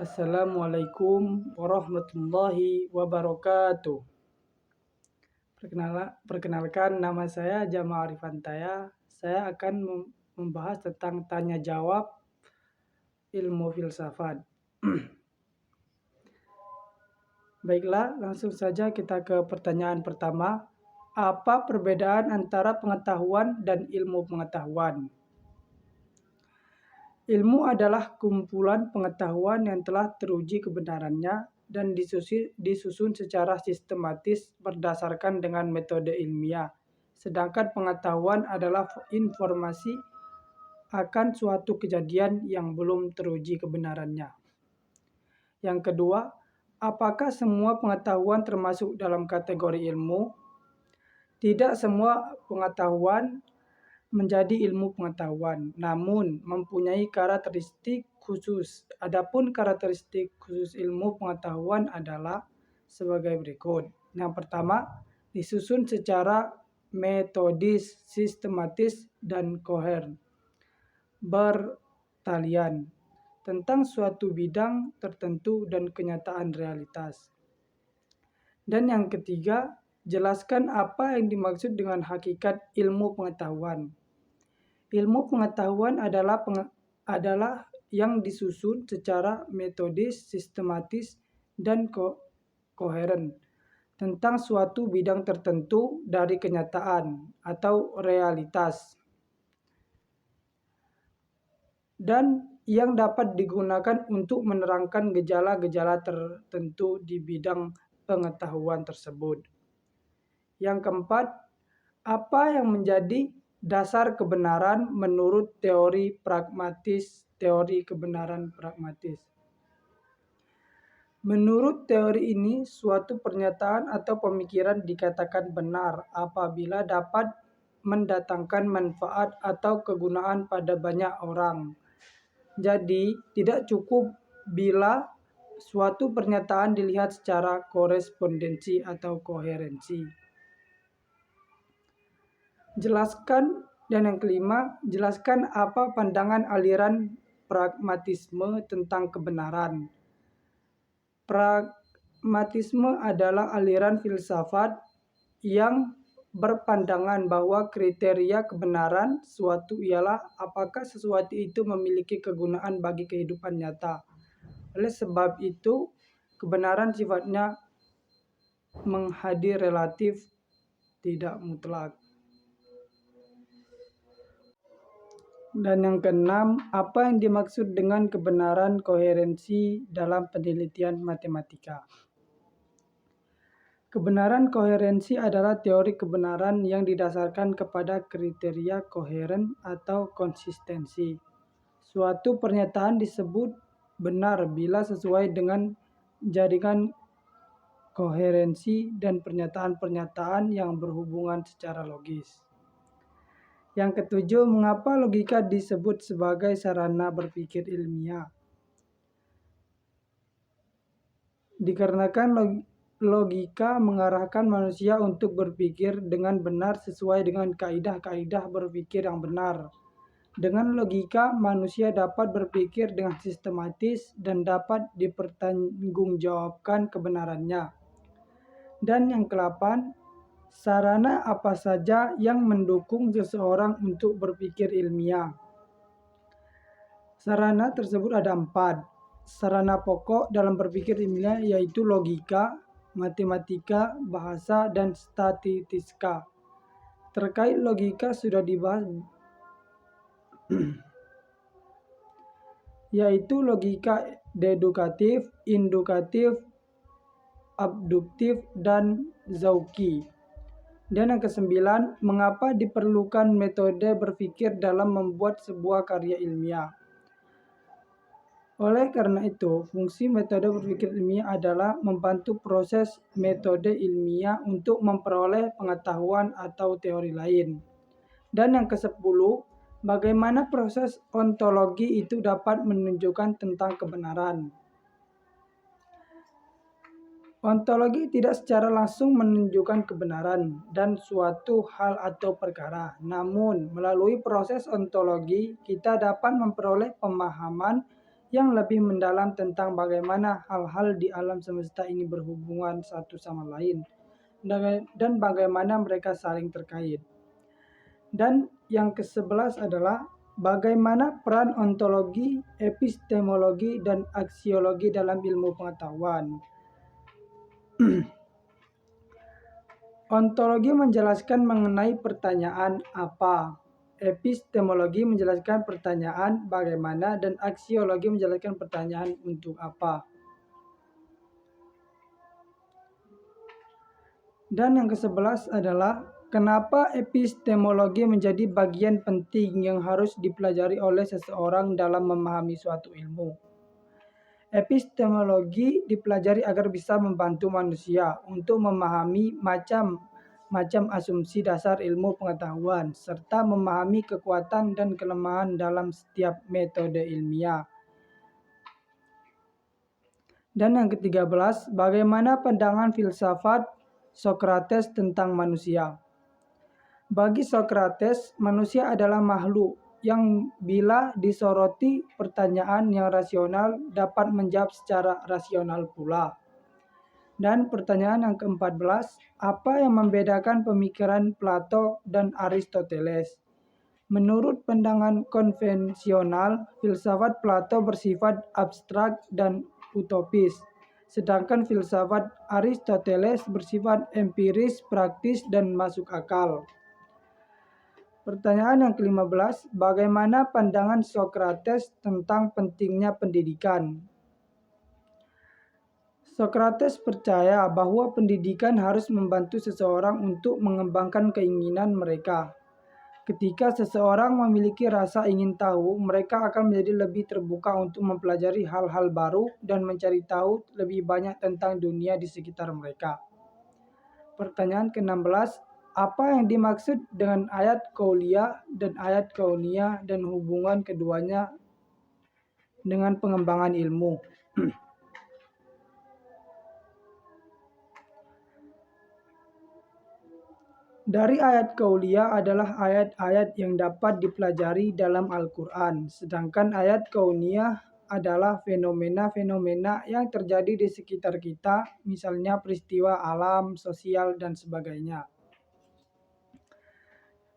Assalamualaikum warahmatullahi wabarakatuh. Perkenalkan nama saya Jamal Arifantaya. Saya akan membahas tentang tanya jawab ilmu filsafat. Baiklah, langsung saja kita ke pertanyaan pertama. Apa perbedaan antara pengetahuan dan ilmu pengetahuan? Ilmu adalah kumpulan pengetahuan yang telah teruji kebenarannya dan disusun secara sistematis berdasarkan dengan metode ilmiah. Sedangkan pengetahuan adalah informasi akan suatu kejadian yang belum teruji kebenarannya. Yang kedua, apakah semua pengetahuan termasuk dalam kategori ilmu? Tidak semua pengetahuan menjadi ilmu pengetahuan, namun mempunyai karakteristik khusus. Adapun karakteristik khusus ilmu pengetahuan adalah sebagai berikut. Yang pertama, disusun secara metodis, sistematis, dan koheren, bertalian tentang suatu bidang tertentu dan kenyataan realitas. Dan yang ketiga, jelaskan apa yang dimaksud dengan hakikat ilmu pengetahuan. Ilmu pengetahuan adalah yang disusun secara metodis, sistematis, dan koheren tentang suatu bidang tertentu dari kenyataan atau realitas, dan yang dapat digunakan untuk menerangkan gejala-gejala tertentu di bidang pengetahuan tersebut. Yang keempat, apa yang menjadi dasar kebenaran menurut teori kebenaran pragmatis. Menurut teori ini, suatu pernyataan atau pemikiran dikatakan benar apabila dapat mendatangkan manfaat atau kegunaan pada banyak orang. Jadi, tidak cukup bila suatu pernyataan dilihat secara korespondensi atau koherensi. Dan yang kelima, jelaskan apa pandangan aliran pragmatisme tentang kebenaran. Pragmatisme adalah aliran filsafat yang berpandangan bahwa kriteria kebenaran suatu ialah apakah sesuatu itu memiliki kegunaan bagi kehidupan nyata. Oleh sebab itu, kebenaran sifatnya menghadi relatif, tidak mutlak. Dan yang keenam, apa yang dimaksud dengan kebenaran koherensi dalam penelitian matematika? Kebenaran koherensi adalah teori kebenaran yang didasarkan kepada kriteria koheren atau konsistensi. Suatu pernyataan disebut benar bila sesuai dengan jaringan koherensi dan pernyataan-pernyataan yang berhubungan secara logis. Yang ketujuh, mengapa logika disebut sebagai sarana berpikir ilmiah? Dikarenakan logika mengarahkan manusia untuk berpikir dengan benar sesuai dengan kaidah-kaidah berpikir yang benar. Dengan logika, manusia dapat berpikir dengan sistematis dan dapat dipertanggungjawabkan kebenarannya. Dan yang ke-8, sarana apa saja yang mendukung seseorang untuk berpikir ilmiah? Sarana tersebut ada 4. Sarana pokok dalam berpikir ilmiah yaitu logika, matematika, bahasa, dan statistika. Terkait logika sudah dibahas, yaitu logika dedukatif, indukatif, abduktif, dan zauki. Dan yang ke-9, mengapa diperlukan metode berpikir dalam membuat sebuah karya ilmiah? Oleh karena itu, fungsi metode berpikir ilmiah adalah membantu proses metode ilmiah untuk memperoleh pengetahuan atau teori lain. Dan yang ke-10, bagaimana proses ontologi itu dapat menunjukkan tentang kebenaran. Ontologi tidak secara langsung menunjukkan kebenaran dan suatu hal atau perkara. Namun, melalui proses ontologi, kita dapat memperoleh pemahaman yang lebih mendalam tentang bagaimana hal-hal di alam semesta ini berhubungan satu sama lain dan bagaimana mereka saling terkait. Dan yang ke-11 adalah bagaimana peran ontologi, epistemologi, dan aksiologi dalam ilmu pengetahuan. Ontologi menjelaskan mengenai pertanyaan apa, epistemologi menjelaskan pertanyaan bagaimana, dan aksiologi menjelaskan pertanyaan untuk apa. Dan yang ke-11 adalah kenapa epistemologi menjadi bagian penting yang harus dipelajari oleh seseorang dalam memahami suatu ilmu. Epistemologi dipelajari agar bisa membantu manusia untuk memahami macam asumsi dasar ilmu pengetahuan, serta memahami kekuatan dan kelemahan dalam setiap metode ilmiah. Dan yang ke-13, bagaimana pandangan filsafat Socrates tentang manusia. Bagi Socrates, manusia adalah makhluk yang bila disoroti pertanyaan yang rasional dapat menjawab secara rasional pula. Dan pertanyaan yang ke-14, apa yang membedakan pemikiran Plato dan Aristoteles? Menurut pandangan konvensional, filsafat Plato bersifat abstrak dan utopis, sedangkan filsafat Aristoteles bersifat empiris, praktis, dan masuk akal. Pertanyaan yang ke-15, bagaimana pandangan Socrates tentang pentingnya pendidikan? Socrates percaya bahwa pendidikan harus membantu seseorang untuk mengembangkan keinginan mereka. Ketika seseorang memiliki rasa ingin tahu, mereka akan menjadi lebih terbuka untuk mempelajari hal-hal baru dan mencari tahu lebih banyak tentang dunia di sekitar mereka. Pertanyaan ke-16, apa yang dimaksud dengan ayat qauliyah dan ayat kauniyah dan hubungan keduanya dengan pengembangan ilmu? Dari ayat qauliyah adalah ayat-ayat yang dapat dipelajari dalam Al-Quran, sedangkan ayat kauniyah adalah fenomena-fenomena yang terjadi di sekitar kita, misalnya peristiwa alam, sosial, dan sebagainya.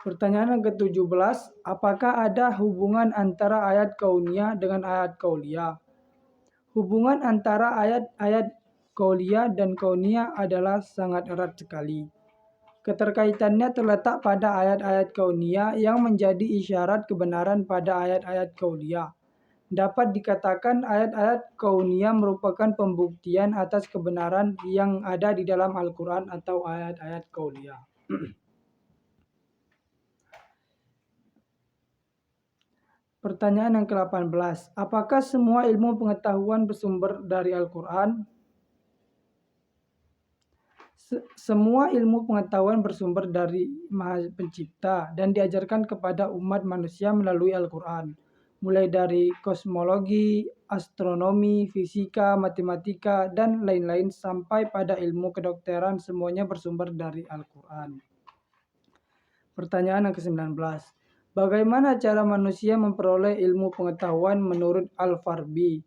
Pertanyaan yang ke-17, apakah ada hubungan antara ayat kauniyah dengan ayat qauliyah? Hubungan antara ayat-ayat qauliyah dan kauniyah adalah sangat erat sekali. Keterkaitannya terletak pada ayat-ayat kauniyah yang menjadi isyarat kebenaran pada ayat-ayat qauliyah. Dapat dikatakan ayat-ayat kauniyah merupakan pembuktian atas kebenaran yang ada di dalam Al-Quran atau ayat-ayat qauliyah. Pertanyaan yang ke-18, apakah semua ilmu pengetahuan bersumber dari Al-Quran? Semua ilmu pengetahuan bersumber dari Maha Pencipta dan diajarkan kepada umat manusia melalui Al-Quran. Mulai dari kosmologi, astronomi, fisika, matematika, dan lain-lain sampai pada ilmu kedokteran, semuanya bersumber dari Al-Quran. Pertanyaan yang ke-19. Bagaimana cara manusia memperoleh ilmu pengetahuan menurut Al-Farabi?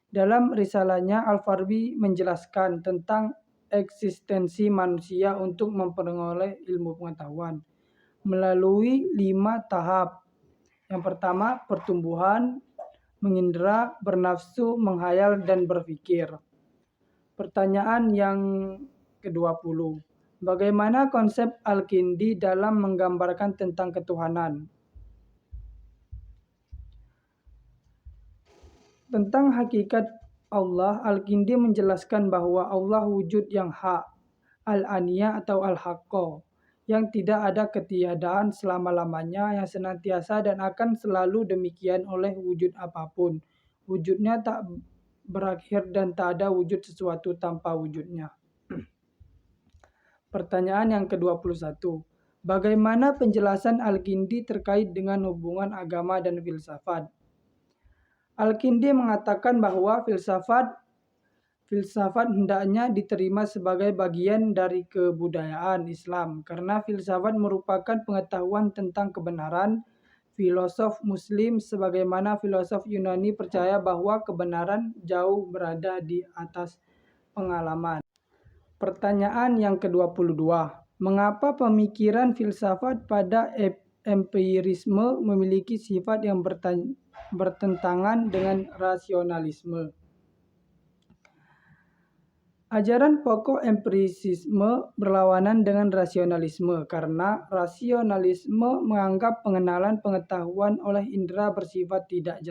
Dalam risalahnya, Al-Farabi menjelaskan tentang eksistensi manusia untuk memperoleh ilmu pengetahuan melalui 5 tahap. Yang pertama, pertumbuhan, mengindera, bernafsu, menghayal, dan berpikir. Pertanyaan yang ke-20. Bagaimana konsep Al-Kindi dalam menggambarkan tentang ketuhanan? Tentang hakikat Allah, Al-Kindi menjelaskan bahwa Allah wujud yang hak, al-aniyah atau al-haqqo, yang tidak ada ketiadaan selama-lamanya, yang senantiasa dan akan selalu demikian oleh wujud apapun. Wujudnya tak berakhir dan tak ada wujud sesuatu tanpa wujudnya. Pertanyaan yang ke-21. Bagaimana penjelasan Al-Kindi terkait dengan hubungan agama dan filsafat? Al-Kindi mengatakan bahwa filsafat hendaknya diterima sebagai bagian dari kebudayaan Islam karena filsafat merupakan pengetahuan tentang kebenaran. filosof Muslim sebagaimana filosof Yunani percaya bahwa kebenaran jauh berada di atas pengalaman. Pertanyaan yang ke-22. Mengapa pemikiran filsafat pada empirisme memiliki sifat yang bertentangan dengan rasionalisme? Ajaran pokok empirisme berlawanan dengan rasionalisme karena rasionalisme menganggap pengenalan pengetahuan oleh indera bersifat tidak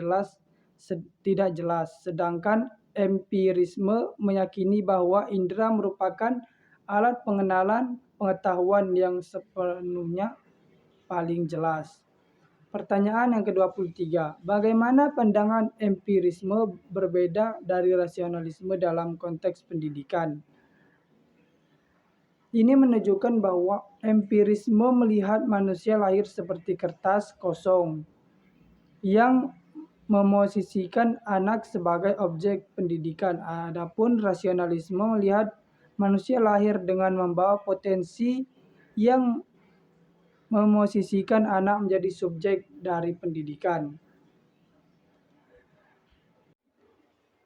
jelas, sedangkan empirisme meyakini bahwa indera merupakan alat pengenalan pengetahuan yang sepenuhnya paling jelas. Pertanyaan yang ke-23. Bagaimana pandangan empirisme berbeda dari rasionalisme dalam konteks pendidikan? Ini menunjukkan bahwa empirisme melihat manusia lahir seperti kertas kosong yang memosisikan anak sebagai objek pendidikan. Adapun rasionalisme melihat manusia lahir dengan membawa potensi yang memosisikan anak menjadi subjek dari pendidikan.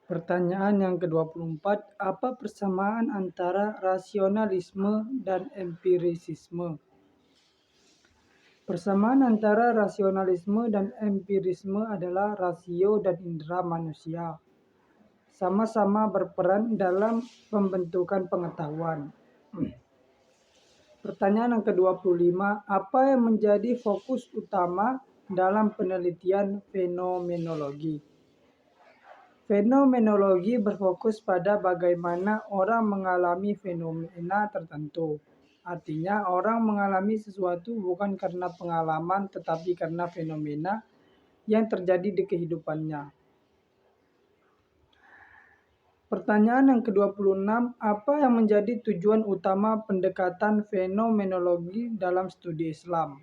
Pertanyaan yang ke-24, apa persamaan antara rasionalisme dan empirisisme? Persamaan antara rasionalisme dan empirisme adalah rasio dan indera manusia sama-sama berperan dalam pembentukan pengetahuan. Pertanyaan yang ke-25, apa yang menjadi fokus utama dalam penelitian fenomenologi? Fenomenologi berfokus pada bagaimana orang mengalami fenomena tertentu. Artinya, orang mengalami sesuatu bukan karena pengalaman, tetapi karena fenomena yang terjadi di kehidupannya. Pertanyaan yang ke-26, apa yang menjadi tujuan utama pendekatan fenomenologi dalam studi Islam?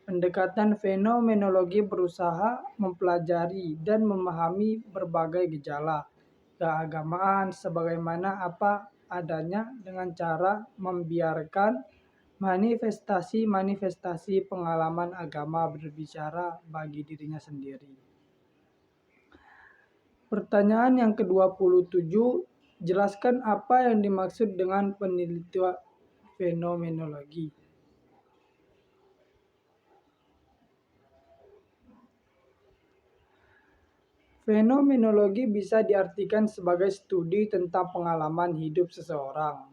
Pendekatan fenomenologi berusaha mempelajari dan memahami berbagai gejala keagamaan sebagaimana apa adanya dengan cara membiarkan manifestasi-manifestasi pengalaman agama berbicara bagi dirinya sendiri. Pertanyaan yang ke-27, jelaskan apa yang dimaksud dengan penelitian fenomenologi. Fenomenologi bisa diartikan sebagai studi tentang pengalaman hidup seseorang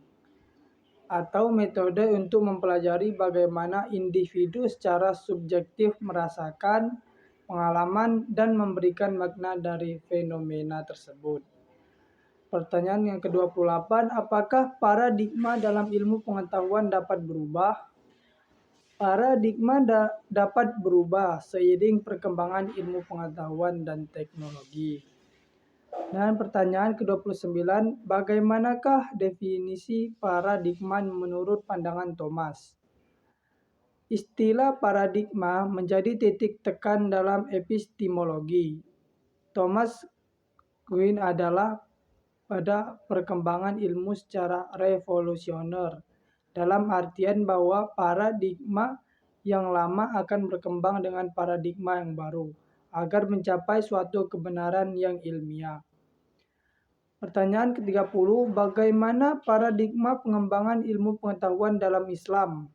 atau metode untuk mempelajari bagaimana individu secara subjektif merasakan pengalaman dan memberikan makna dari fenomena tersebut. Pertanyaan yang ke-28, apakah paradigma dalam ilmu pengetahuan dapat berubah? Paradigma dapat berubah seiring perkembangan ilmu pengetahuan dan teknologi. Dan pertanyaan ke-29, bagaimanakah definisi paradigma menurut pandangan Thomas? Istilah paradigma menjadi titik tekan dalam epistemologi. Thomas Kuhn adalah pada perkembangan ilmu secara revolusioner, dalam artian bahwa paradigma yang lama akan berkembang dengan paradigma yang baru, agar mencapai suatu kebenaran yang ilmiah. Pertanyaan ke-30, bagaimana paradigma pengembangan ilmu pengetahuan dalam Islam?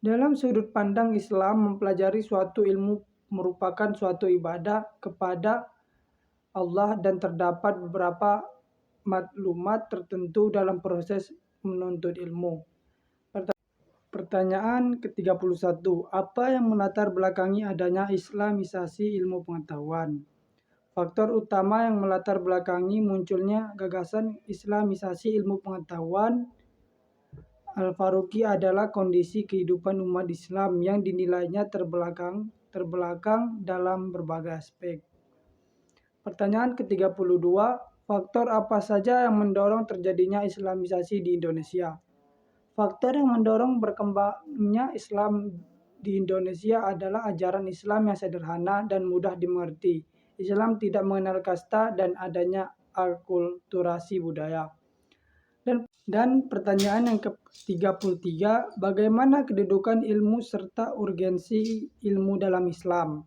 Dalam sudut pandang Islam, mempelajari suatu ilmu merupakan suatu ibadah kepada Allah dan terdapat beberapa maklumat tertentu dalam proses menuntut ilmu. Pertanyaan ke-31, apa yang melatar belakangi adanya islamisasi ilmu pengetahuan? Faktor utama yang melatar belakangi munculnya gagasan islamisasi ilmu pengetahuan Al-Faruqi adalah kondisi kehidupan umat Islam yang dinilainya terbelakang dalam berbagai aspek. Pertanyaan ke-32, faktor apa saja yang mendorong terjadinya islamisasi di Indonesia? Faktor yang mendorong berkembangnya Islam di Indonesia adalah ajaran Islam yang sederhana dan mudah dimengerti. Islam tidak mengenal kasta dan adanya akulturasi budaya. Dan pertanyaan yang ke-33, bagaimana kedudukan ilmu serta urgensi ilmu dalam Islam?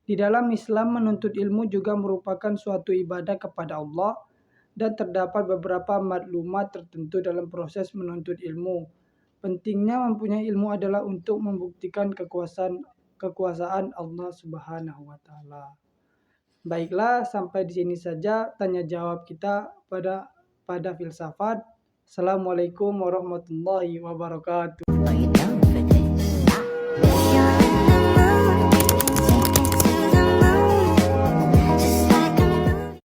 Di dalam Islam, menuntut ilmu juga merupakan suatu ibadah kepada Allah dan terdapat beberapa maklumat tertentu dalam proses menuntut ilmu. Pentingnya mempunyai ilmu adalah untuk membuktikan kekuasaan Allah Subhanahu wa taala. Baiklah, sampai di sini saja tanya jawab kita pada filsafat. Assalamualaikum warahmatullahi wabarakatuh.